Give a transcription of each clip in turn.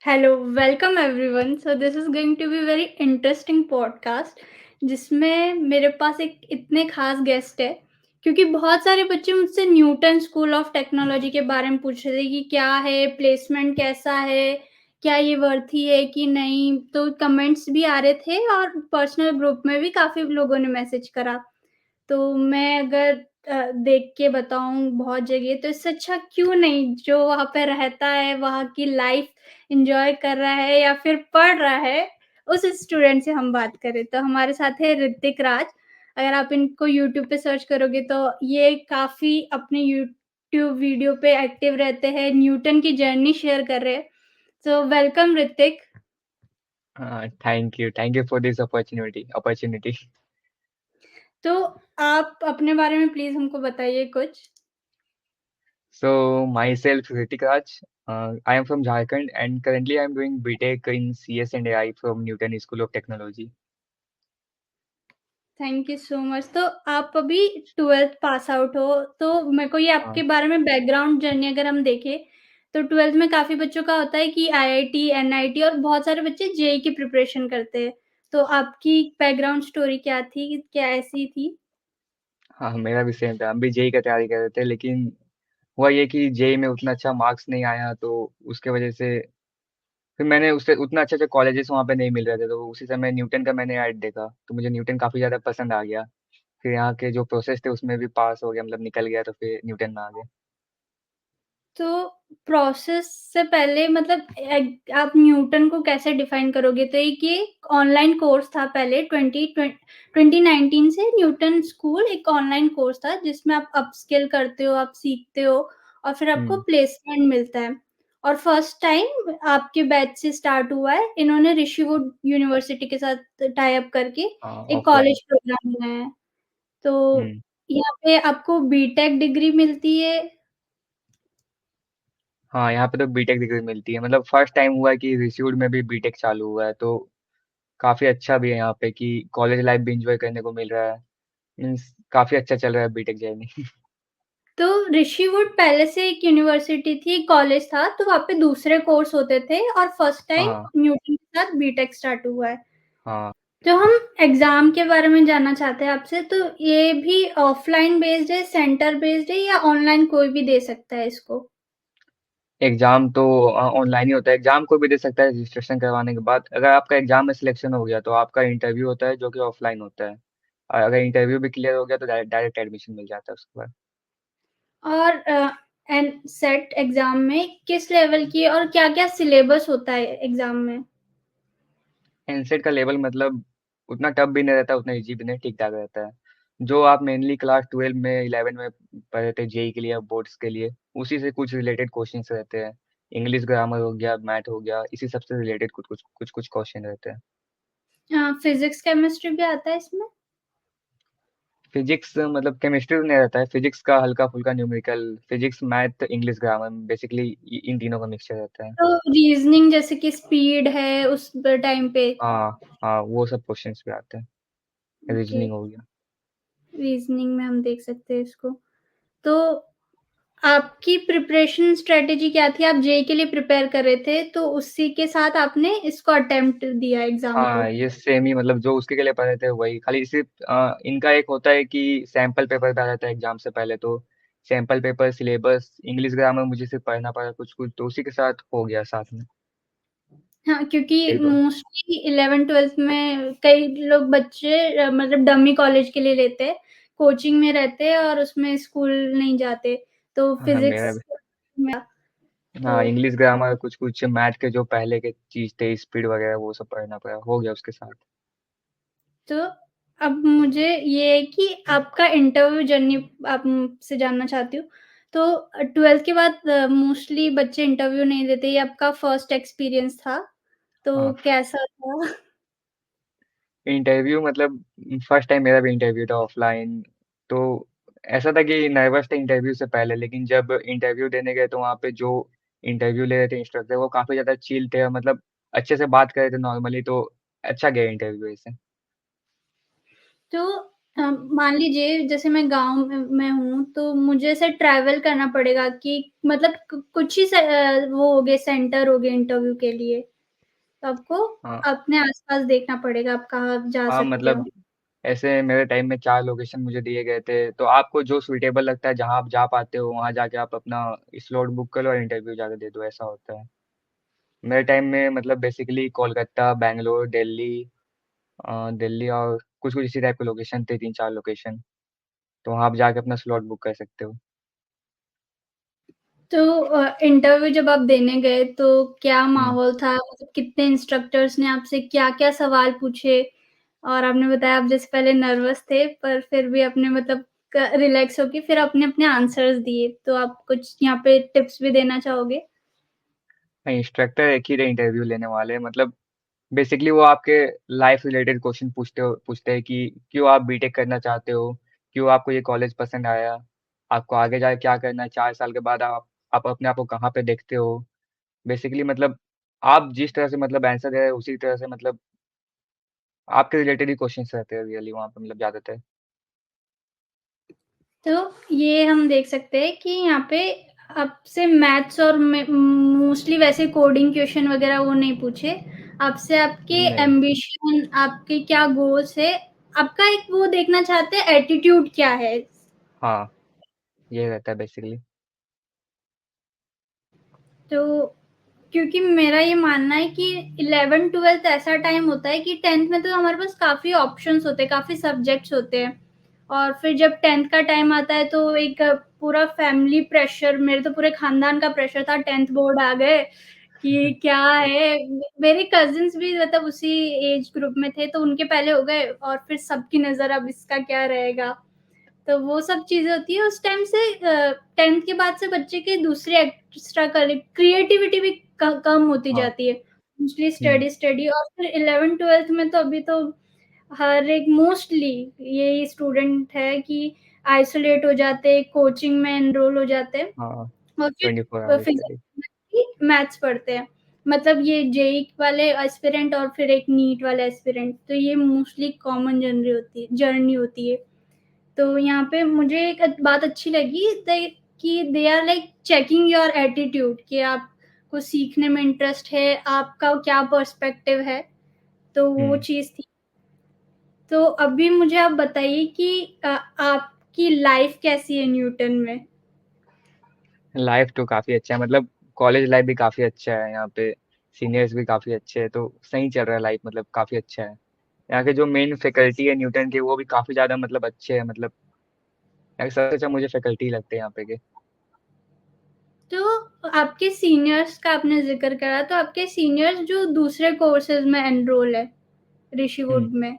Hello, welcome everyone. So this is going to be very interesting podcast जिसमें मेरे पास एक इतने खास गेस्ट है क्योंकि बहुत सारे बच्चे मुझसे न्यूटन स्कूल ऑफ टेक्नोलॉजी के बारे में पूछ रहे थे कि क्या है, प्लेसमेंट कैसा है, क्या ये वर्थी है कि नहीं। तो कमेंट्स भी आ रहे थे और पर्सनल ग्रुप में भी काफ़ी लोगों ने मैसेज करा। तो मैं अगर देख के बताऊँ बहुत जगह तो इससे अच्छा क्यों नहीं जो वहाँ पे रहता है, वहाँ की लाइफ़ एन्जॉय कर रहा है या फिर पढ़ रहा है, उस स्टूडेंट से हम बात करें। तो हमारे साथ है ऋतिक राज। अगर आप इनको यूट्यूब पे सर्च करोगे तो ये काफ़ी अपने यूट्यूब वीडियो पे एक्टिव रहते हैं, न्यूटन की जर्नी शेयर कर रहे हैं। So welcome Hrithik. Thank you for this opportunity. तो आप अपने बारे में प्लीज़ हमको बताइए कुछ? So myself, Ritik Raj, I am from Jharkhand and currently I am doing BTech in CS and AI from Newton School of Technology. Thank you so much. तो आप अभी 12th पास आउट हो, तो मेरे को ये हाँ आपके बारे में बैकग्राउंड जर्नी अगर हम देखें, तो 12th में काफ़ी बच्चों का होता है कि आईआईटी, एनआईटी और बहुत सारे बच्चे जेईई की प्रिपरेशन करते हैं। तो आपकी बैकग्राउंड स्टोरी क्या थी? क्या ऐसी थी? हाँ, मेरा भी सेम था। हम भी जेई का तैयारी कर रहे थे, लेकिन हुआ ये कि जेई में उतना अच्छा मार्क्स नहीं आया, तो उसके वजह से फिर मैंने उससे उतना अच्छे अच्छे कॉलेजेस वहाँ पे नहीं मिल रहे थे, तो उसी समय न्यूटन का मैंने ऐड देखा, तो मुझे न्यूटन काफ़ी ज़्यादा पसंद आ गया। फिर यहाँ के जो प्रोसेस थे उसमें भी पास हो गया, मतलब निकल गया, तो फिर न्यूटन में आ गया। तो प्रोसेस से पहले मतलब आप न्यूटन को कैसे डिफाइन करोगे? तो एक ये ऑनलाइन कोर्स था पहले 2019 से न्यूटन स्कूल एक ऑनलाइन कोर्स था जिसमें आप अपस्किल करते हो, आप सीखते हो और फिर आपको हम्म। प्लेसमेंट मिलता है। और फर्स्ट टाइम आपके बैच से स्टार्ट हुआ है। इन्होंने ऋषिवुड यूनिवर्सिटी के साथ टाई अप करके हाँ, एक ऑफलाइन। कॉलेज प्रोग्राम बनाया है। तो हम्म। यहाँ पे आपको बीटेक डिग्री मिलती है। हाँ, यहाँ पे तो बीटेक डिग्री मिलती है। मतलब फर्स्ट टाइम हुआ है कि रिसीव्ड में भी बीटेक चालू हुआ है, तो काफी अच्छा भी है यहाँ पे कि कॉलेज लाइफ भी इंजॉय करने को मिल रहा है। मीन्स काफी अच्छा चल रहा है बीटेक जर्नी। तो ऋषिवुड पहले से एक यूनिवर्सिटी थी, कॉलेज था, तो वहाँ पे दूसरे कोर्स होते थे और फर्स्ट टाइम हाँ। न्यूटन के साथ बीटेक स्टार्ट हुआ है। हाँ, तो हम एग्ज़ाम के बारे में जानना चाहते हैं आपसे, तो ये भी ऑफ़लाइन बेस्ड है, सेंटर बेस्ड है या ऑनलाइन कोई भी दे सकता है इसको? एग्जाम तो ऑनलाइन ही होता है। एग्जाम कोई भी दे सकता है रजिस्ट्रेशन करवाने के बाद। अगर आपका एग्जाम में सिलेक्शन हो गया तो आपका इंटरव्यू होता है, जो कि ऑफलाइन होता है। और अगर इंटरव्यू भी क्लियर हो गया तो डायरेक्ट एडमिशन मिल जाता है उसके बाद। और सेट एग्ज़ाम में किस लेवल की और क्या-क्या सिलेबस होता है एग्ज़ाम में? एनसेट का लेवल मतलब उतना टफ भी नहीं रहता, उतना इजी भी नहीं, ठीक ठाक रहता है। जो आप मेनली क्लास 12 में 11 में पढ़े थे जेई के लिए, बोर्ड्स के लिए, उसी से कुछ रिलेटेड क्वेश्चंस रहते हैं। इंग्लिश ग्रामर हो गया, मैथ हो गया, इसी सब से रिलेटेड कुछ क्वेश्चन रहते हैं। फिज़िक्स, केमिस्ट्री भी आता है इसमें? फिजिक्स मतलब केमिस्ट्री नहीं रहता है, फिजिक्स का हल्का फुल्का numerical, physics math English grammar basically इन तीनों का मिक्सचर रहता है। तो रीज़निंग जैसे कि स्पीड है उस टाइम पे? हाँ। हाँ, वो सब क्वेश्चंस भी आते हैं। ओके। रीजनिंग हो गया। रीज़निंग में हम देख सकते हैं इसको। तो आपकी प्रिपरेशन स्ट्रैटेजी क्या थी? आप जेईई के लिए प्रिपेयर कर रहे थे, तो उसी के साथ आपने इसको अटेम्प्ट दिया एग्ज़ाम को। हाँ, ये सेम ही, मतलब जो उसके लिए पढ़े थे वही, खाली सिर्फ इनका एक होता है कि सैंपल पेपर का रहता है एग्जाम से पहले, तो sample paper, syllabus, English grammar मुझे सिर्फ पढ़ना पड़ा कुछ कुछ, तो उसी के साथ हो गया साथ में। हाँ, क्योंकि एक दो। मोस्टली 11th-12th में कई लोग बच्चे मतलब डमी कॉलेज के लिए लेते हैं, कोचिंग में रहते हैं और उसमें स्कूल नहीं जाते, तो हाँ, मेरा फिज़िक्स भी। में तो हाँ, इंग्लिश ग्रामर कुछ कुछ मैथ के जो पहले के चीज थे, स्पीड वगैरह, वो सब पढ़ना पड़ा, हो गया उसके साथ। तो अब मुझे ये है कि आपका इंटरव्यू जर्नी आपसे जानना चाहती हूँ। तो 12th के बाद मोस्टली बच्चे इंटरव्यू नहीं देते, ये आपका फर्स्ट एक्सपीरियंस था, तो हाँ, कैसा था? इंटरव्यू मतलब फर्स्ट टाइम मेरा भी इंटरव्यू था ऑफलाइन, तो ऐसा था कि नर्वस थे इंटरव्यू से पहले, लेकिन जब इंटरव्यू देने गए तो वहाँ पे जो इंटरव्यू ले रहे थे इंस्ट्रक्टर, वो काफी ज्यादा चिल थे और मतलब अच्छे से बात कर रहे थे नॉर्मली, तो अच्छा गया इंटरव्यू ऐसे। तो मान लीजिए जैसे मैं गाँव में हूँ, तो मुझे ऐसे ट्रैवल करना पड़ेगा कि मतलब कुछ ही वो हो गए सेंटर हो गए इंटरव्यू के लिए, तो आपको हाँ, अपने आस-पास देखना पड़ेगा आप कहाँ जा हाँ, सकते हो। मतलब ऐसे मेरे टाइम में 4 लोकेशन मुझे दिए गए थे, तो आपको जो सूटेबल लगता है, जहाँ आप जा पाते हो, वहाँ जाके आप अपना स्लॉट बुक कर लो और इंटरव्यू जाके दे दो, ऐसा होता है। मेरे टाइम में मतलब बेसिकली कोलकाता, बैंगलोर, दिल्ली और कुछ-कुछ इसी टाइप के लोकेशन थे, 3-4 लोकेशन, तो वहाँ आप जाके अपना स्लॉट बुक कर सकते हो। तो इंटरव्यू जब आप देने गए तो क्या हुँ। माहौल था? मतलब कितने इंस्ट्रक्टर्स ने आपसे क्या-क्या सवाल पूछे? और आपने बताया आप जैसे पहले नर्वस थे पर फिर भी आपने मतलब क रिलैक्स होके फिर अपने-अपने आंसर्स दिए। तो आप कुछ यहाँ पे टिप्स भी देना चाहोगे? नहीं, इंस्ट्रक्टर एक ही रहे इंटरव्यू लेने वाले, मतलब बेसिकली वो आपके लाइफ रिलेटेड क्वेश्चन पूछते हैं कि क्यों आप बीटेक करना चाहते हो? क्यों आपको ये कॉलेज पसंद आया? आपको आगे जाके क्या करना है? 4 साल के बाद आप अपने आप को कहाँ पे देखते हो? बेसिकली मतलब आप जिस तरह से मतलब आंसर दे रहे हो उसी तरह से मतलब आपके रिलेटेड ही क्वेश्चन्स रहते हैं रियली वहाँ पे मतलब ज़्यादातर। तो ये हम देख सकते हैं कि यहाँ पे आपसे मैथ्स और मोस्टली वैसे कोडिंग क्वेश्चन वगैरह वो नहीं पूछे। आपसे आपके नहीं, एम्बिशन, आपके क्या गोल्स है, आपका एक वो देखना चाहते हैं एटीट्यूड क्या है। हाँ, ये रहता है बेसिकली। तो क्योंकि मेरा ये मानना है कि 11th-12th ऐसा टाइम होता है कि 10th में तो हमारे पास काफ़ी ऑप्शंस होते हैं, काफ़ी सब्जेक्ट्स होते हैं। और फिर जब 10th का टाइम आता है तो एक पूरा फैमिली प्रेशर मेरे तो पूरे खानदान का प्रेशर था 10th बोर्ड आ गए कि क्या है मेरे कज़िन्स भी मतलब उसी एज ग्रुप में थे तो उनके पहले हो गए और फिर सबकी नज़र अब इसका क्या रहेगा। तो वो सब चीज़ें होती है उस टाइम से 10th के बाद से बच्चे के दूसरे एक्स्ट्रा क्रिएटिविटी भी कम होती हाँ, जाती है। मोस्टली हुँ, स्टडी, स्टडी और फिर 11th-12th में तो अभी तो हर एक मोस्टली यही स्टूडेंट है कि आइसोलेट हो जाते हैं, कोचिंग में एनरोल हो जाते हैं हाँ, और 24 फिर आवर स्टडी। फिज़िक्स, मैथ्स पढ़ते हैं। मतलब ये जेईई वाले एस्पिरेंट और फिर एक नीट वाला एस्पिरेंट तो ये मोस्टली कॉमन जर्नी होती है। तो यहाँ पे मुझे एक बात अच्छी लगी कि they are like checking your attitude कि आपको सीखने में इंटरेस्ट है, आपका क्या पर्सपेक्टिव है, तो वो हुँ। चीज़ थी। तो अभी मुझे आप बताइए कि आपकी लाइफ कैसी है न्यूटन में? लाइफ तो काफ़ी अच्छा है मतलब कॉलेज लाइफ भी काफ़ी अच्छा है यहाँ पे, सीनियर्स भी काफ़ी अच्छे हैं, तो सही चल रहा है लाइफ मतलब काफ़ी अच्छा है। यहाँ के जो मेन फैकल्टी है न्यूटन के वो भी काफ़ी ज़्यादा मतलब अच्छे हैं मतलब यहाँ के सबसे अच्छा मुझे फैकल्टी लगते हैं यहाँ पे के। तो आपके सीनियर्स का आपने ज़िक्र करा, तो आपके सीनियर्स जो दूसरे कोर्सेज़ में एनरोल है, हुँ, ऋषिवुड में,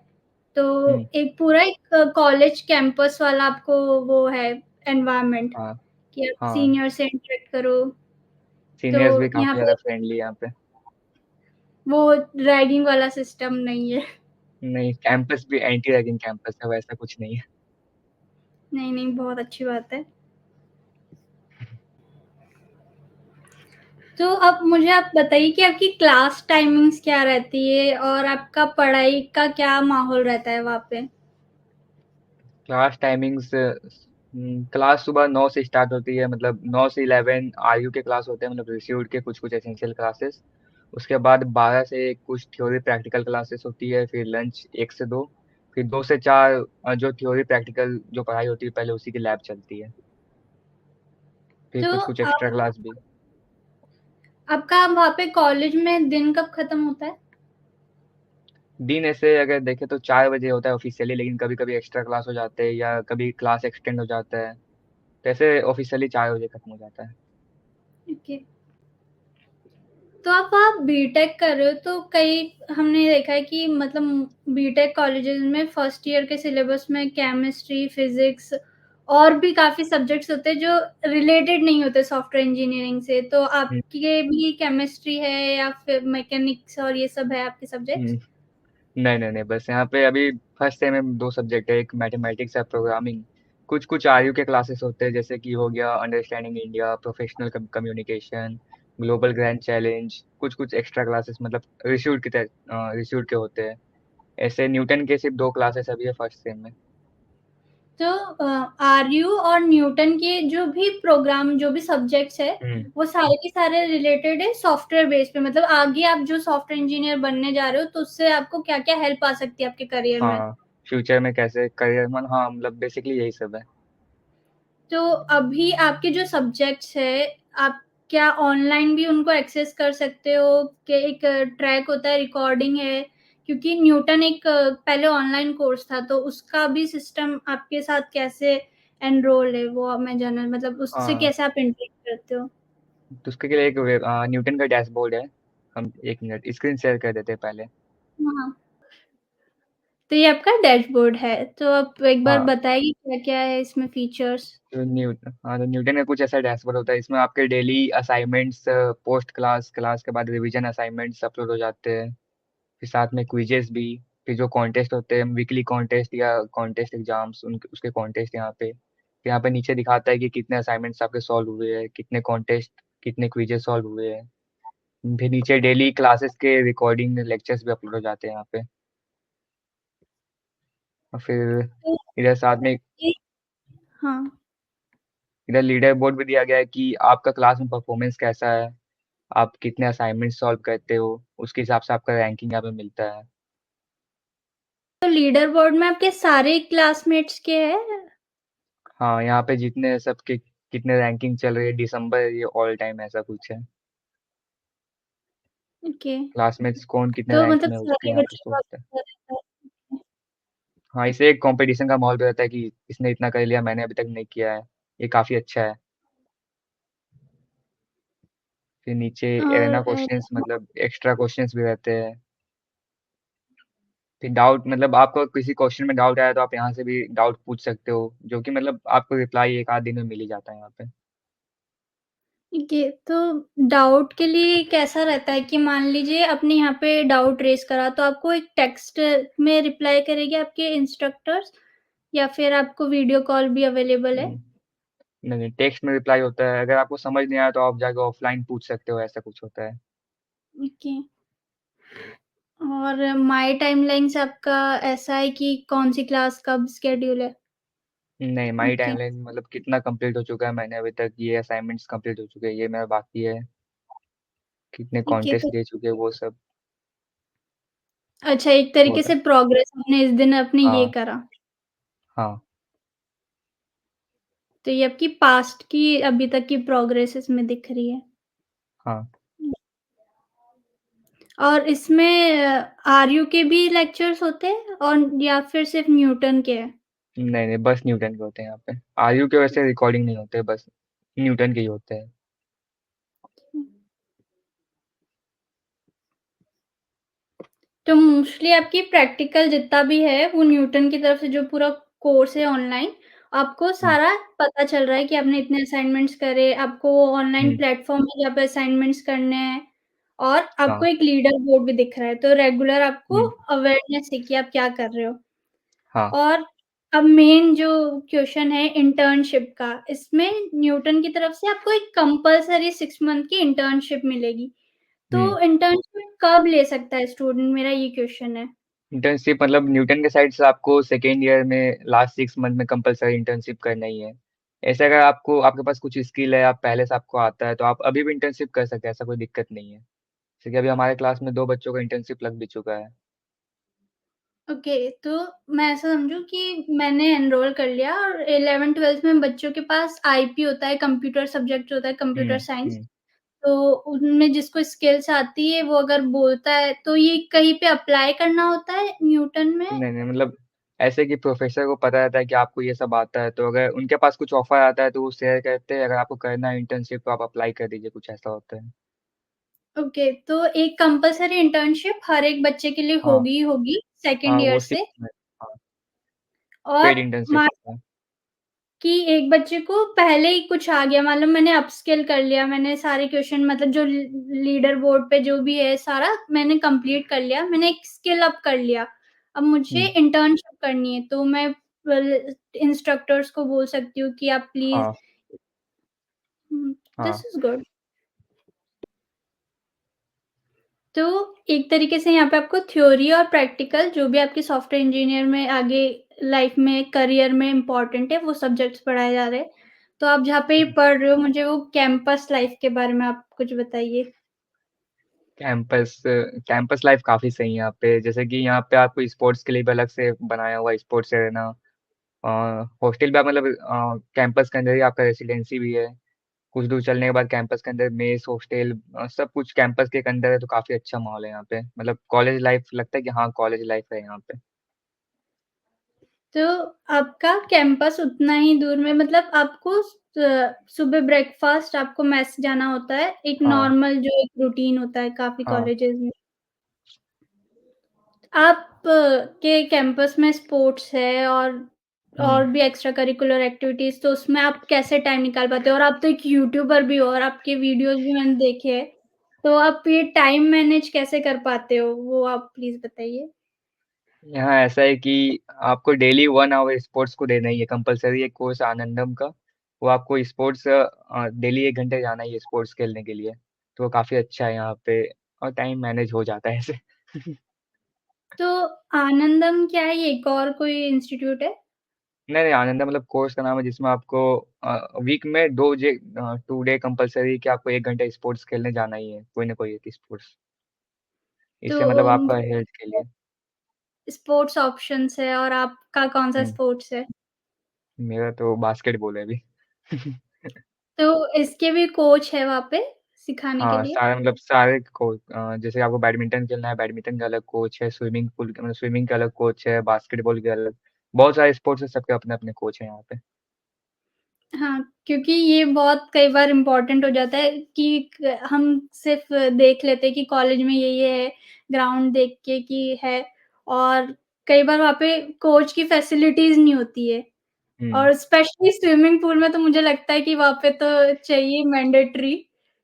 तो हुँ, एक पूरा एक कॉलेज कैंपस वाला आपको वो है एनवायरनमेंट हाँ, कि आप हाँ, सीनियर से इंटरेक्ट करो, तो सीनियर्स भी यहाँ काफ़ी ज़्यादा पे फ्रेंडली है यहाँ पे। वो रैगिंग वाला सिस्टम नहीं है। नहीं, कैंपस भी एंटी रैगिंग कैंपस है, वैसा कुछ नहीं है। नहीं, नहीं, बहुत अच्छी बात है। तो अब मुझे आप बताइए कि आपकी क्लास टाइमिंग्स क्या रहती है और आपका पढ़ाई का क्या माहौल रहता है वहाँ पे? क्लास टाइमिंग्स क्लास सुबह 9 से स्टार्ट होती है मतलब 9 से 11 आरयू के क्लास होते हैं मतलब रिसीव्ड के कुछ-कुछ एसेंशियल क्लासेस। उसके बाद 12 से कुछ थ्योरी प्रैक्टिकल क्लासेस होती है, फिर लंच 1 से 2, फिर 2 से 4 जो थ्योरी प्रैक्टिकल जो पढ़ाई होती है पहले उसी की लैब चलती है। फिर तो कुछ-कुछ एक्स्ट्रा क्लास भी। आपका वहाँ पे कॉलेज में दिन कब खत्म होता है? दिन ऐसे अगर देखें तो 4 बजे होता है ऑफ़िशियली लेकिन कभी-कभी एक्स्ट्रा क्लास हो जाते हैं या कभी क्लास एक्सटेंड हो जाता है। तो ऐसे ऑफ़िशियली 4 बजे खत्म हो जाता है। ओके। तो आप वहाँ बीटेक कर रहे हो तो कई हमने देखा है कि मतलब बीटेक कॉलेजेस में फर्स्ट ईयर के सिलेबस में केमिस्ट्री, फिज़िक्स और भी काफ़ी सब्जेक्ट्स होते हैं जो रिलेटेड नहीं होते सॉफ्टवेयर इंजीनियरिंग से। तो हुँ, आपके भी केमिस्ट्री है या फिर मैकेनिक्स और ये सब है आपके हुँ। सब्जेक्ट्स? नहीं, नहीं, नहीं, बस यहाँ पे अभी फर्स्ट सेम में 2 सब्जेक्ट है, एक मैथमेटिक्स है, प्रोग्रामिंग। कुछ-कुछ आरयू के क्लासेस होते हैं, जैसे कि हो गया understanding India, professional communication, global grand challenge, कुछ-कुछ एक्स्ट्रा क्लासेस मतलब रिस्यूट के होते हैं। ऐसे न्यूटन के सिर्फ़ 2 क्लासेस अभी है फर्स्ट सेम में। तो आरयू और न्यूटन के जो भी प्रोग्राम जो भी सब्जेक्ट्स है हुँ। वो सारे के सारे रिलेटेड है सॉफ्टवेयर बेस पे मतलब आगे आप जो सॉफ्टवेयर इंजीनियर बनने जा रहे हो तो उससे आपको क्या-क्या हेल्प आ सकती है आपके करियर में। हाँ, फ्यूचर में कैसे करियर हाँ, मतलब बेसिकली यही सब है। तो अभी आपके जो सब्जेक्ट्स है, आप क्या ऑनलाइन भी उनको एक्सेस कर सकते हो कि एक ट्रैक होता है, रिकॉर्डिंग है? क्योंकि न्यूटन एक पहले ऑनलाइन कोर्स था, तो उसका भी सिस्टम आपके साथ कैसे एनरोल है, वो अब मैं जानना मतलब उससे हाँ, कैसे आप इंटरेक्ट करते हो? तो उसके लिए एक न्यूटन का डैशबोर्ड है। हम 1 मिनट स्क्रीन शेयर कर देते हैं पहले। हाँ, तो ये आपका डैशबोर्ड है, तो आप एक बार हाँ, बताइए क्या-क्या है इसमें फीचर्स? तो न्यूटन का कुछ ऐसा डैशबोर्ड होता है, इसमें आपके daily assignments, post class, class के बाद रिवीजन असाइनमेंट्स अपलोड हो जाते हैं। फिर साथ में क्विजेस भी, फिर जो कॉन्टेस्ट होते हैं, वीकली कॉन्टेस्ट या कॉन्टेस्ट एग्जाम्स उनके उसके कॉन्टेस्ट यहाँ पे। फिर यहाँ पे नीचे दिखाता है कि कितने असाइनमेंट्स आपके सॉल्व हुए हैं, कितने कॉन्टेस्ट, कितने क्विजेस सॉल्व हुए हैं। फिर नीचे डेली क्लासेस के रिकॉर्डिंग लेक्चर्स भी अपलोड हो जाते हैं यहाँ पे। और फिर तो इधर साथ में ये हाँ। इधर लीडर बोर्ड भी दिया गया है कि आपका क्लास में परफॉर्मेंस कैसा है, आप कितने असाइनमेंट सॉल्व करते हो, उसके हिसाब से आपका रैंकिंग यहाँ पे मिलता है। तो लीडर बोर्ड में आपके सारे क्लासमेट्स के हैं? हाँ, यहाँ पे जितने सबके कितने रैंकिंग चल रही है दिसंबर ये ऑल टाइम ऐसा कुछ है। ओके। क्लासमेट्स कौन कितने तो रैंक मतलब में है उसके सारे यहाँ पे बच्चे शो का होता है। अच्छा रहता है। हाँ, इससे एक कॉम्पिटिशन का माहौल भी रहता है कि इसने इतना कर लिया मैंने अभी तक नहीं किया है। ये काफ़ी अच्छा है। फिर नीचे और एरेना क्वेश्चंस मतलब एक्स्ट्रा क्वेश्चंस भी रहते हैं। फिर डाउट मतलब आपको किसी क्वेश्चन में डाउट आया तो आप यहाँ से भी डाउट पूछ सकते हो, जो कि मतलब आपको रिप्लाई 1 आध दिन में मिल ही जाता है यहाँ पे। ये तो डाउट के लिए कैसा रहता है कि मान लीजिए आपने यहाँ पे डाउट रेज़ करा तो आपको एक टेक्स्ट में रिप्लाई करेंगे आपके इंस्ट्रक्टर्स या फिर आपको वीडियो कॉल भी अवेलेबल है? हुँ, नहीं, टेक्स्ट में रिप्लाई होता है। अगर आपको समझ नहीं आया तो आप जाके ऑफलाइन पूछ सकते हो, ऐसा कुछ होता है। ओके। और माय टाइमलाइन्स आपका ऐसा है कि कौन-सी क्लास कब शेड्यूल है? नहीं, माई ओके, टाइमलाइन मतलब कितना कंप्लीट हो चुका है, मैंने अभी तक ये असाइनमेंट्स कंप्लीट हो चुके हैं, ये मेरा बाकी है, कितने ओके कॉन्टेस्ट तो दे चुके हैं वो सब अच्छा एक तरीके होता से है। प्रोग्रेस आपने इस दिन आपने ये हाँ, करा। हाँ, तो ये आपकी पास्ट की अभी तक की प्रोग्रेस इसमें दिख रही है। हाँ। और इसमें आरयू के भी लेक्चर्स होते हैं और या फिर सिर्फ़ न्यूटन के हैं? नहीं, नहीं, बस न्यूटन के होते हैं यहाँ पे। आरयू के वैसे रिकॉर्डिंग नहीं होते, बस न्यूटन के ही होते हैं। तो मोस्टली आपकी प्रैक्टिकल जितना भी है, वो न्यूटन की तरफ से जो पूरा कोर्स है ऑनलाइन, आपको हुँ, सारा पता चल रहा है कि आपने इतने असाइनमेंट्स करे, आपको वो ऑनलाइन हुँ, प्लेटफ़ॉर्म है जहाँ पे असाइनमेंट्स करने हैं और हाँ, आपको एक लीडर बोर्ड भी दिख रहा है, तो रेगुलर आपको हुँ, अवेयरनेस है कि आप क्या कर रहे हो। हाँ, और अब मेन जो क्वेश्चन है इंटर्नशिप का, इसमें न्यूटन की तरफ से आपको एक कंपल्सरी 6 मंथ की इंटर्नशिप मिलेगी। तो हुँ। इंटर्नशिप कब ले सकता है स्टूडेंट? मेरा ये क्वेश्चन है। इंटर्नशिप मतलब न्यूटन के साइड से आपको सेकेंड ईयर में लास्ट 6 मंथ में कंपल्सरी इंटर्नशिप करना ही है। ऐसे अगर आपको आपके पास कुछ स्किल है, आप पहले से आपको आता है, तो आप अभी भी इंटर्नशिप कर सकते हैं, ऐसा कोई दिक्कत नहीं है। जैसे कि अभी हमारे क्लास में 2 बच्चों का इंटर्नशिप लग भी चुका है। ओके, तो मैं ऐसा समझूँ कि मैंने एनरोल कर लिया और 11th-12th में बच्चों के पास आईपी होता है, कंप्यूटर सब्जेक्ट होता है, कंप्यूटर हुँ, साइंस। हुँ। तो उनमें जिसको स्किल्स आती है, वो अगर बोलता है, तो ये कहीं पे अप्लाई करना होता है न्यूटन में? नहीं, नहीं मतलब ऐसे कि प्रोफ़ेसर को पता रहता है कि आपको ये सब आता है, तो अगर उनके पास कुछ ऑफ़र आता है, तो वो शेयर करते हैं, अगर आपको करना है इंटर्नशिप तो आप अप्लाई कर दीजिए, कुछ ऐसा होता है। ओके, तो एक कंपल्सरी इंटर्नशिप हर एक बच्चे के लिए हाँ, होगी ही होगी सेकंड हाँ, ईयर वो से 6 मंथ हाँ, और पेड इंटर्नशिप मान होता है। कि एक बच्चे को पहले ही कुछ आ गया मतलब मैंने अपस्किल कर लिया, मैंने सारे क्वेश्चन मतलब जो लीडर बोर्ड पे जो भी है सारा मैंने कंप्लीट कर लिया, मैंने एक स्किल अप कर लिया। अब मुझे हुँ, इंटर्नशिप करनी है तो मैं इंस्ट्रक्टर्स को बोल सकती हूँ कि आप प्लीज़ हाँ, हाँ। This is good. तो एक तरीके से यहाँ पे आपको थ्योरी और प्रैक्टिकल जो भी आपके सॉफ्टवेयर इंजीनियर में आगे लाइफ में, करियर में इम्पोर्टेंट है, वो सब्जेक्ट्स पढ़ाए जा रहे हैं। तो आप जहाँ पे पढ़ रहे हो, मुझे वो कैंपस लाइफ के बारे में आप कुछ बताइए? कैंपस कैंपस लाइफ काफ़ी सही है यहाँ पे, जैसे कि यहाँ पे आपको स्पोर्ट्स के लिए भी अलग से बनाया हुआ है, स्पोर्ट्स अरेना। हॉस्टल भी आप मतलब कैंपस के अंदर ही आपका रेसिडेंसी भी है। कुछ दूर चलने के बाद कैंपस के अंदर मेस, हॉस्टल सब कुछ कैंपस के अंदर है, तो काफ़ी अच्छा माहौल है यहाँ पे। मतलब कॉलेज लाइफ लगता है कि हाँ, कॉलेज लाइफ है यहाँ पे। तो आपका कैंपस उतना ही दूर में मतलब आपको सुबह ब्रेकफ़ास्ट आपको मेस जाना होता है, एक हाँ, नॉर्मल जो एक रूटीन होता है काफ़ी हाँ। कॉलेजेस में। आप के कैंपस में स्पोर्ट्स है हुँ। और भी एक्स्ट्रा करिकुलर एक्टिविटीज़ तो उसमें आप कैसे टाइम निकाल पाते हो? और आप तो एक यूट्यूबर भी हो और आपके वीडियोज़ भी मैंने देखे हैं। तो आप ये टाइम मैनेज कैसे कर पाते हो? वो आप प्लीज़ बताइए? यहाँ ऐसा है कि आपको डेली 1 आवर स्पोर्ट्स को देना ही है, कंपल्सरी एक कोर्स आनंदम का। वो आपको स्पोर्ट्स डेली 1 घंटे जाना ही है स्पोर्ट्स खेलने के लिए। तो वो काफ़ी अच्छा है यहाँ पे और टाइम मैनेज हो जाता है ऐसे। तो आनंदम क्या है? ये एक और कोई इंस्टीट्यूट है? नहीं, नहीं आनंदम मतलब कोर्स का नाम है जिसमें आपको वीक में 2 डे कंपल्सरी कि आपको 1 घंटा स्पोर्ट्स खेलने जाना ही है, कोई ना कोई एक स्पोर्ट्स। तो इससे मतलब आपका हेल्थ के लिए। स्पोर्ट्स ऑप्शंस है और आपका कौन-सा हुँ, स्पोर्ट्स है? मेरा तो बास्केटबॉल है अभी। तो इसके भी कोच है वहाँ पे सिखाने के हाँ, लिए? सारे मतलब सारे जैसे आपको बैडमिंटन खेलना है, बैडमिंटन का अलग कोच है, स्विमिंग पूल का मतलब स्विमिंग का अलग कोच है, बास्केटबॉल के अलग बहुत सारे स्पोर्ट्स हैं, सबके अपने-अपने कोच हैं यहाँ पे। हाँ, क्योंकि ये बहुत कई बार इम्पोर्टेंट हो जाता है कि क हम सिर्फ़ देख लेते हैं कि कॉलेज में ये है, ग्राउंड देख के कि है और कई बार वहाँ पे कोच की फैसिलिटीज़ नहीं होती है। हुँ, और स्पेशली स्विमिंग पूल में तो मुझे लगता है कि वहाँ पे तो चाहिए मैंडेटरी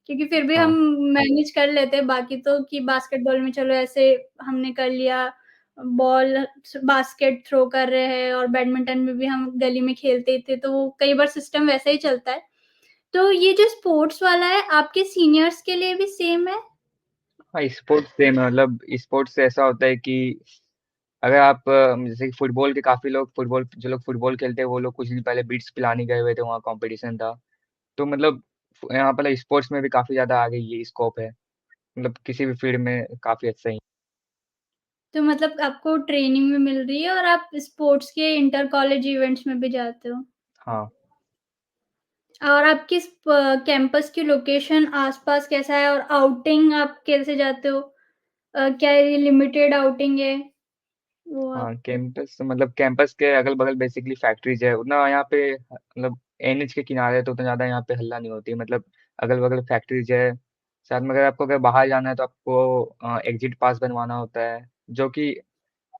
क्योंकि फिर भी हम हाँ, मैनेज कर लेते हैं, बाकी तो कि बास्केटबॉल में चलो ऐसे हमने कर लिया, बॉल बास्केट थ्रो कर रहे हैं और बैडमिंटन में भी हम गली में खेलते ही थे, तो वो कई बार सिस्टम वैसा ही चलता है। तो ये जो स्पोर्ट्स वाला है, आपके सीनियर्स के लिए भी सेम है? हाँ, स्पोर्ट्स सेम है मतलब स्पोर्ट्स से ऐसा होता है कि अगर आप जैसे कि फुटबॉल के काफ़ी लोग फुटबॉल जो लोग फुटबॉल खेलते हैं, वो लोग कुछ दिन पहले बिट्स पिलाने गए हुए थे, वहाँ कॉम्पिटिशन था। तो मतलब यहाँ पर स्पोर्ट्स में भी काफ़ी ज़्यादा आगे ये स्कोप है, मतलब किसी भी फील्ड में काफ़ी अच्छा ही तो मतलब आपको ट्रेनिंग भी मिल रही है और आप स्पोर्ट्स के इंटर कॉलेज इवेंट्स में भी जाते हो? हाँ। और आपकी इस प कैंपस की लोकेशन आस-पास कैसा है और आउटिंग आप कैसे जाते हो? क्या ये लिमिटेड आउटिंग है? वो हाँ, आप कैंपस मतलब कैंपस के अगल-बगल बेसिकली फैक्ट्रीज़ है, उतना यहाँ पे मतलब एनएच के किनारे है तो उतना ज़्यादा यहाँ पे हल्ला नहीं होती मतलब अगल-बगल फैक्ट्रीज़ है। साथ में अगर आपको अगर बाहर जाना है तो आपको एग्ज़िट पास बनवाना होता है, जो कि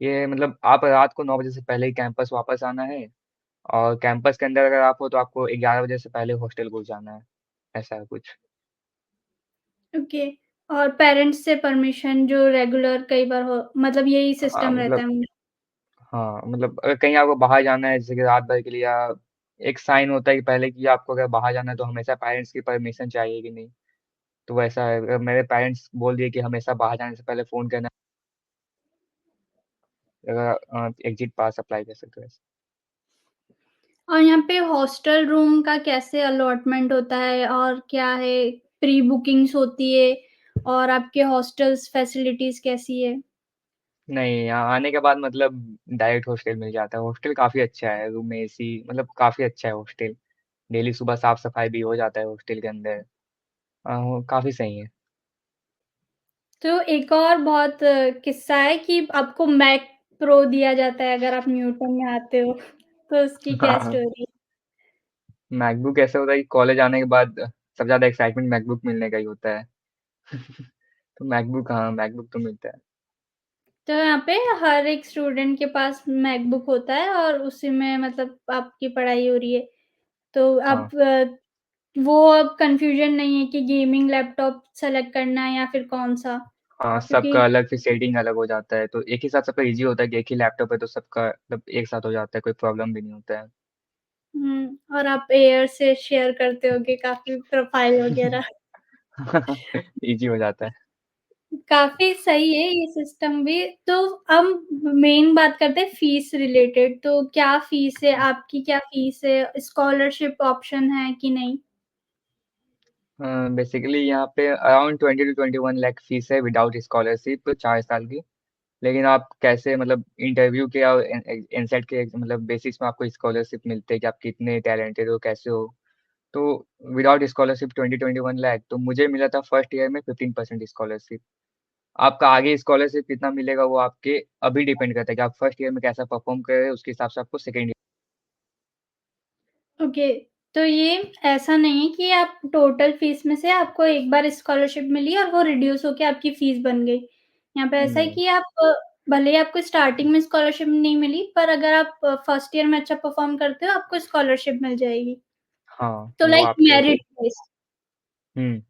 ये मतलब आप रात को 9 बजे से पहले ही कैंपस वापस आना है और कैंपस के अंदर अगर आप हो तो आपको 11 बजे से पहले हॉस्टल घुस जाना है, ऐसा है कुछ। ओके और पेरेंट्स से परमिशन जो रेगुलर कई बार हो मतलब यही हाँ, सिस्टम रहता मतलब है। हाँ, मतलब अगर कहीं आपको बाहर जाना है जैसे कि रात भर के लिए या एक साइन होता है कि पहले कि आपको अगर बाहर जाना है तो हमेशा पेरेंट्स की परमिशन चाहिए कि नहीं, तो वैसा है। अगर मेरे पेरेंट्स बोल दिए कि हमेशा बाहर जाने से पहले फ़ोन करना अगर एग्ज़िट पास अप्लाई कर सकते हो ऐसे। और यहाँ पे हॉस्टल रूम का कैसे अलॉटमेंट होता है और क्या है प्री बुकिंग्स होती है और आपके हॉस्टल्स फैसिलिटीज़ कैसी है? नहीं, यहाँ आने के बाद मतलब डायरेक्ट हॉस्टल मिल जाता है। हॉस्टल काफ़ी अच्छा है, रूम में एसी मतलब काफ़ी अच्छा है हॉस्टल। डेली सुबह साफ-सफाई भी हो जाता है हॉस्टल के अंदर। काफ़ी सही है। तो एक और बहुत किस्सा है कि आपको मैक प्रो दिया जाता है अगर आप न्यूटन में आते हो, तो उसकी क्या हाँ, हाँ। स्टोरी है? मैकबुक ऐसा होता है कि कॉलेज आने के बाद सबसे ज़्यादा एक्साइटमेंट मैकबुक मिलने का ही होता है। तो मैकबुक हाँ, मैकबुक तो मिलता है। तो यहाँ पे हर एक स्टूडेंट के पास मैकबुक होता है और उसी में मतलब आपकी पढ़ाई हो रही है। तो हाँ, आप वो अब कन्फ्यूज़न नहीं है कि गेमिंग लैपटॉप सेलेक्ट करना है या फिर कौन-सा? हाँ, क्योंकि सबका अलग फिर सेटिंग अलग हो जाता है, तो एक ही साथ सबका ईज़ी होता है कि एक ही लैपटॉप है तो सबका मतलब एक साथ हो जाता है, कोई प्रॉब्लम भी नहीं होता है। और आप एयर से शेयर करते होंगे काफ़ी प्रोफ़ाइल वग़ैरह। ईज़ी हो जाता है। काफ़ी सही है ये सिस्टम भी। तो हम मेन बात करते हैं फीस रिलेटेड, तो क्या फीस है? आपकी क्या फीस है? स्कॉलरशिप ऑप्शन है कि नहीं? बेसिकली यहाँ पे अराउंड 20 टू 21 लाख फीस है विदाउट स्कॉलरशिप 4 साल की। लेकिन आप कैसे मतलब इंटरव्यू के और एनसेट के मतलब बेसिस में आपको स्कॉलरशिप मिलते हैं कि आप कितने टैलेंटेड हो कैसे हो। तो विदाउट स्कॉलरशिप 20-21 लाख तो मुझे मिला था फर्स्ट ईयर में 15% स्कॉलरशिप। आपका आगे स्कॉलरशिप कितना मिलेगा वो आपके अभी डिपेंड करता है कि आप फर्स्ट ईयर में कैसा परफॉर्म कर रहे हैं उसके हिसाब से आपको सेकेंड ईयर। ओके, तो ये ऐसा नहीं है कि आप टोटल फीस में से आपको एक बार स्कॉलरशिप मिली और वो रिड्यूस होके आपकी फीस बन गई। यहाँ पे ऐसा है नहीं। कि आप भले ही आपको स्टार्टिंग में स्कॉलरशिप नहीं मिली, पर अगर आप फर्स्ट ईयर में अच्छा परफॉर्म करते हो, आपको स्कॉलरशिप मिल जाएगी। हाँ तो वो लाइक आपके। Merit based. हम्म।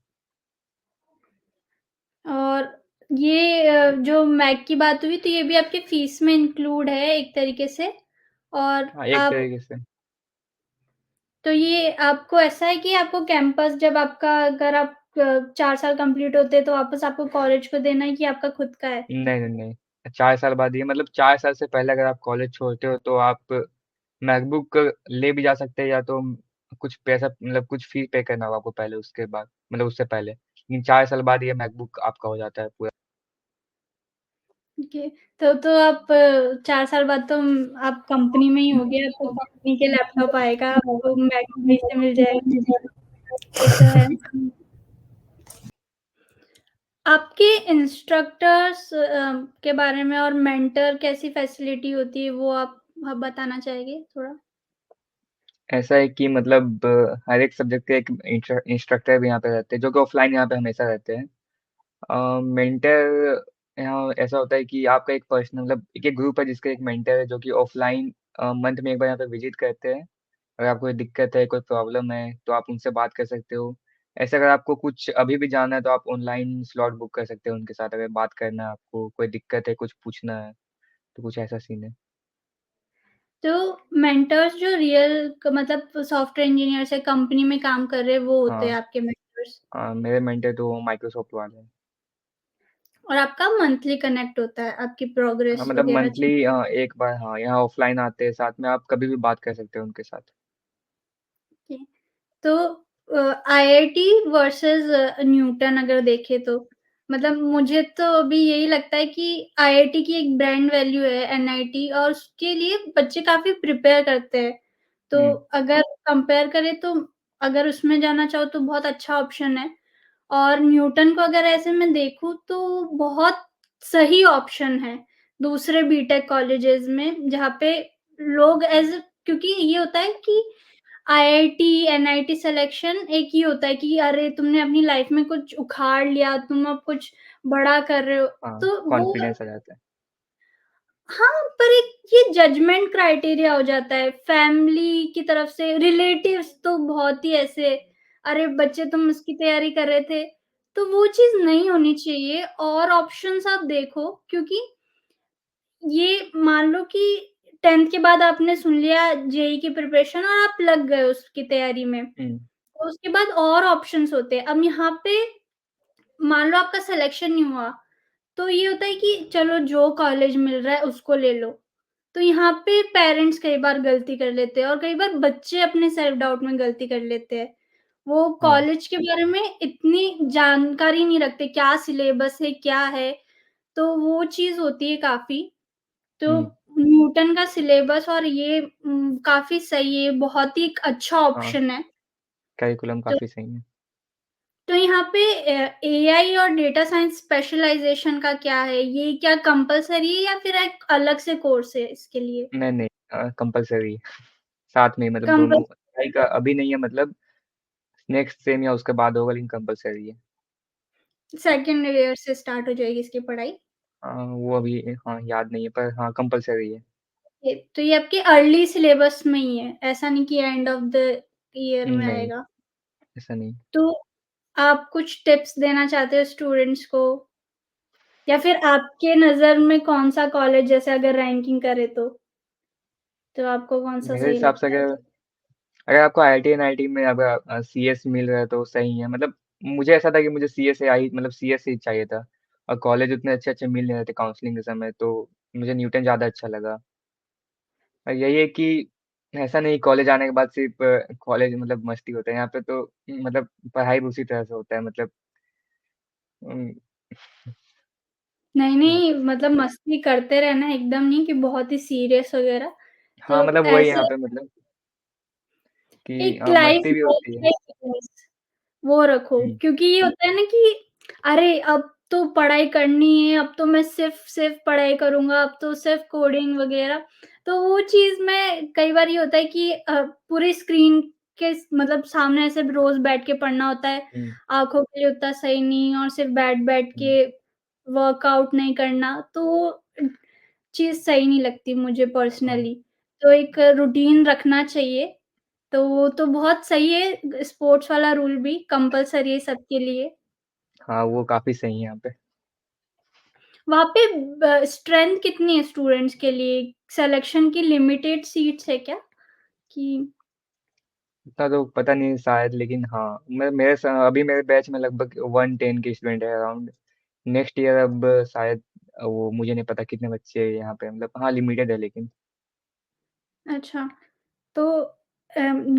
और ये जो मैक की बात हुई, तो ये भी आपके फीस में इंक्लूड है एक तरीके से। और हाँ एक आप तरीके से। तो ये आपको ऐसा है कि आपको कैंपस जब आपका अगर आप 4 साल कंप्लीट होते हैं, तो वापस आपको कॉलेज को देना है कि आपका खुद का है? नहीं नहीं नहीं 4 साल बाद ये मतलब 4 साल से पहले अगर आप कॉलेज छोड़ते हो तो आप मैकबुक ले भी जा सकते हैं या तो कुछ पैसा मतलब कुछ फी पे करना होगा आपको पहले उसके बाद मतलब उससे पहले लेकिन 4 साल बाद ये मैकबुक आपका हो जाता है पूरा। ओके, तो आप 4 साल बाद तो आप कंपनी में ही होगे, आपको कंपनी के लैपटॉप आएगा, आपको मैक वहीं से मिल जाएगा। ये तो है। आपके इंस्ट्रक्टर्स के बारे में और मेंटर कैसी फैसिलिटी होती है, वो आप बताना चाहेंगे थोड़ा? ऐसा है कि मतलब हर एक सब्जेक्ट के एक इंस्ट्रक्टर भी यहाँ पे रहते हैं जो कि ऑफलाइन यहाँ पे हमेशा रहते हैं। मेंटर यहाँ ऐसा होता है कि आपका एक पर्सनल मतलब एक एक ग्रुप है जिसका एक मेंटर है जो कि ऑफलाइन मंथ में एक बार यहाँ पे विजिट करते हैं। अगर आपको कोई दिक्कत है कोई प्रॉब्लम है तो आप उनसे बात कर सकते हो। ऐसे अगर आपको कुछ अभी भी जानना है तो आप ऑनलाइन स्लॉट बुक कर सकते हो उनके साथ अगर बात करना है आपको कोई दिक्कत है कुछ पूछना है तो कुछ ऐसा सीन है। तो मेंटर्स जो रियल मतलब सॉफ्टवेयर इंजीनियर से कंपनी में काम कर रहे हैं, वो होते हैं हाँ। आपके मेंटर्स। हाँ मेरे मेंटर तो माइक्रोसॉफ्ट वाले हैं। और आपका मंथली कनेक्ट होता है, आपकी हाँ प्रोग्रेस मतलब वगैरह मंथली चेक। एक बार हाँ यहाँ ऑफलाइन आते हैं साथ में आप कभी भी बात कर सकते हो उनके साथ। तो आईआईटी वर्सेस न्यूटन अगर देखें तो मतलब मुझे तो अभी यही लगता है कि आईआईटी की एक ब्रांड वैल्यू है एनआईटी, और उसके लिए बच्चे काफ़ी प्रिपेयर करते हैं। तो हुँ। अगर कंपेयर करें तो अगर उसमें जाना चाहो तो बहुत अच्छा ऑप्शन है। और न्यूटन को अगर ऐसे मैं देखूँ तो बहुत सही ऑप्शन है, दूसरे बीटेक कॉलेजेस में जहाँ पे लोग क्योंकि ये होता है कि आईआईटी, एनआईटी सिलेक्शन एक ही होता है कि अरे तुमने अपनी लाइफ में कुछ उखाड़ लिया, तुम अब कुछ बड़ा कर रहे हो। हाँ तो वो कॉन्फिडेंस आ जाता है। हाँ, पर एक ये जजमेंट क्राइटेरिया हो जाता है, फैमिली की तरफ से, रिलेटिव्स तो बहुत ही ऐसे, "अरे बच्चे तुम इसकी तैयारी कर रहे थे।" तो वो चीज़ नहीं होनी चाहिए और ऑप्शंस आप देखो क्योंकि ये मान लो कि 10th के बाद आपने सुन लिया जेईई की प्रिपरेशन और आप लग गए उसकी तैयारी में। हुँ। तो उसके बाद और ऑप्शंस होते हैं। अब यहाँ पे मान लो आपका सिलेक्शन नहीं हुआ, तो ये होता है कि चलो जो कॉलेज मिल रहा है उसको ले लो। तो यहाँ पे पेरेंट्स कई बार गलती कर लेते हैं और कई बार बच्चे अपने सेल्फ डाउट में गलती कर लेते हैं। वो हाँ। कॉलेज के बारे में इतनी जानकारी नहीं रखते, क्या सिलेबस है, क्या है, तो वो चीज़ होती है काफ़ी। तो हुँ। न्यूटन का सिलेबस और ये काफ़ी सही है, बहुत ही एक अच्छा हाँ ऑप्शन है। करिकुलम तो काफ़ी सही है। तो यहाँ पे एआई और डेटा साइंस स्पेशलाइज़ेशन का क्या है? ये क्या कंपल्सरी है या फिर एक अलग से कोर्स है इसके लिए? नहीं, नहीं कंपल्सरी है। साथ में ही मतलब दोनों कंपल पढ़ाई का अभी नहीं है मतलब नेक्स्ट सेम या उसके बाद होगा लेकिन कंपल्सरी है। सेकंड ईयर से स्टार्ट हो जाएगी इसकी पढ़ाई। वो अभी हाँ याद नहीं है पर हाँ कंपल्सरी है। तो ये आपके अर्ली सिलेबस में ही है, ऐसा नहीं कि एंड ऑफ द ईयर में नहीं, आएगा। ऐसा नहीं। तो आप कुछ टिप्स देना चाहते हो स्टूडेंट्स को या फिर आपके नज़र में कौन-सा कॉलेज जैसे अगर रैंकिंग करें तो आपको कौन-सा मेरे सही हिसाब से लगता है? अगर अगर आपको आईआईटी एनआईटी में अगर सीएस मिल रहा है तो सही है मतलब मुझे ऐसा था कि मुझे सीएस से आई मतलब सीएस ही चाहिए था। और कॉलेज उतने अच्छे-अच्छे मिल नहीं रहे थे काउंसलिंग के समय, तो मुझे न्यूटन ज़्यादा अच्छा लगा। और यही है कि ऐसा नहीं कॉलेज आने के बाद सिर्फ़ कॉलेज मतलब मस्ती होता है, यहाँ पे तो मतलब पढ़ाई भी उसी तरह से होता है मतलब उम, नहीं, यहाँ नहीं पे मतलब मस्ती करते रहना एकदम नहीं कि बहुत ही सीरियस वगैरह। हाँ, तो मतलब वही ऐसे यहाँ पे मतलब कि एक लाइफ मस्ती भी होती है। वो रखो हुँ, क्योंकि ये होता है ना कि अरे अब तो पढ़ाई करनी है, अब तो मैं सिर्फ़ सिर्फ़ पढ़ाई करूँगा, अब तो सिर्फ़ कोडिंग वग़ैरह। तो वो चीज़ में कई बार ये होता है कि पूरी स्क्रीन के मतलब सामने ऐसे रोज़ बैठ के पढ़ना होता है, हुँ, आँखों के लिए उतना सही नहीं और सिर्फ़ बैठ-बैठ हुँ, के वर्कआउट नहीं करना, तो वो चीज़ सही नहीं लगती मुझे हाँ, पर्सनली। तो एक रूटीन रखना चाहिए, तो वो तो बहुत सही है, स्पोर्ट्स वाला रूल भी कंपल्सरी है सबके लिए। हाँ, वो काफ़ी सही है यहाँ पे। वहाँ पे ब स्ट्रेंथ कितनी है स्टूडेंट्स के लिए? सिलेक्शन की लिमिटेड सीट्स है क्या? कि इतना तो पता नहीं शायद लेकिन हाँ, मैं मेरे स अभी मेरे बैच में लगभग 110 के स्टूडेंट है अराउंड। नेक्स्ट ईयर अब शायद वो मुझे नहीं पता कितने बच्चे यहाँ पे मतलब हाँ, लिमिटेड है लेकिन। अच्छा, तो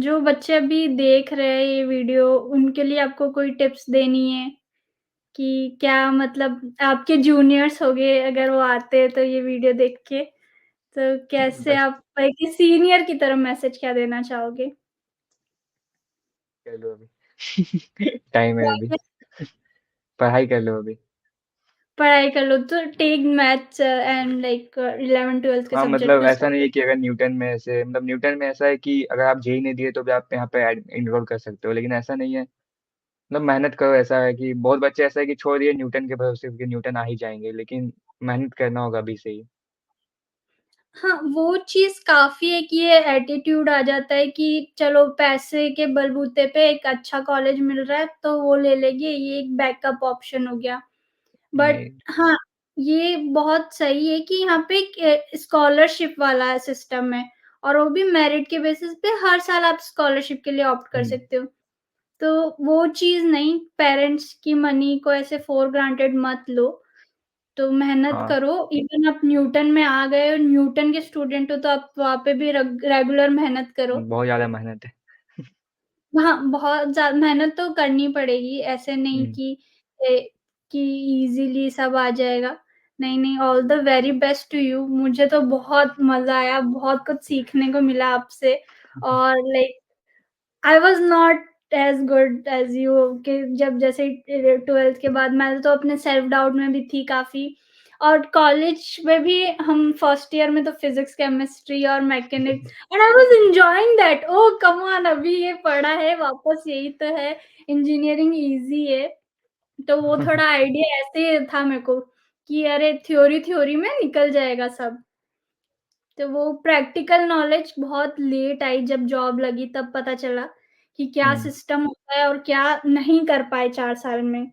जो बच्चे अभी देख रहे हैं ये वीडियो, उनके लिए आपको कोई टिप्स देनी है कि क्या मतलब आपके जूनियर्स होंगे अगर वो आते हैं तो ये वीडियो देख के, तो कैसे बस आप एक सीनियर की तरह मैसेज क्या देना चाहोगे? कर लो अभी। टाइम है अभी। लाइफ पढ़ाई कर लो अभी। पढ़ाई कर लो तो take maths and like 11th-12th के हाँ, सब्जेक्ट मतलब पे ऐसा नहीं है कि अगर न्यूटन में ऐसे मतलब न्यूटन में ऐसा है कि अगर आप जेईई नहीं दिए तो भी आप यहाँ पे एनरोल कर सकते हो, लेकिन ऐसा नहीं है। मतलब मेहनत करो ऐसा है कि बहुत बच्चे ऐसा है कि छोड़ दिए न्यूटन के भरोसे क्योंकि न्यूटन आ ही जाएँगे, लेकिन मेहनत करना होगा अभी से ही। हाँ, वो चीज़ काफ़ी है कि ये एटीट्यूड आ जाता है कि चलो पैसे के बलबूते पे एक अच्छा कॉलेज मिल रहा है तो वो ले लेंगे, ये एक बैकअप ऑप्शन हो गया। बट नहीं हाँ, ये बहुत सही है कि यहाँ पे एक स्कॉलरशिप वाला सिस्टम है और वो भी मेरिट के बेसिस पे हर साल आप स्कॉलरशिप के लिए ऑप्ट कर हुँ, सकते हो। तो वो चीज़ नहीं, पेरेंट्स की मनी को ऐसे फॉर ग्रांटेड मत लो। तो मेहनत हाँ, करो, इवन आप न्यूटन में आ गए और न्यूटन के स्टूडेंट हो तो आप वहाँ पे भी रेगुलर मेहनत करो। बहुत ज़्यादा मेहनत है। हाँ, बहुत मेहनत तो करनी पड़ेगी, ऐसे नहीं हुँ, कि ईज़िली सब आ जाएगा। नहीं, नहीं, all the very best to you. मुझे तो बहुत मज़ा आया, बहुत कुछ सीखने को मिला आपसे और like I was not as good as you कि जब जैसे 12th के बाद मैं तो अपने सेल्फ डाउट में भी थी काफ़ी और कॉलेज में भी हम फर्स्ट ईयर में तो फिज़िक्स, केमिस्ट्री और mechanics and I was enjoying that oh come on अभी ये पढ़ा है वापस यही तो है, इंजीनियरिंग ईज़ी है। तो वो थोड़ा आइडिया ऐसे था मेरे को कि अरे थ्योरी में निकल जाएगा सब। तो वो प्रैक्टिकल नॉलेज बहुत लेट आई जब जॉब लगी तब पता चला कि क्या हुँ, सिस्टम होता है और क्या नहीं कर पाए 4 साल में।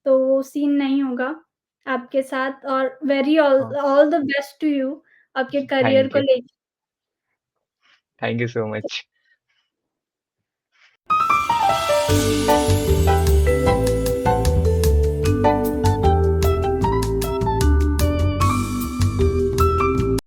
तो वो सीन नहीं होगा आपके साथ और वेरी ऑल हाँ, all the best to you आपके करियर थैंक को यू, लेके। Thank you so much.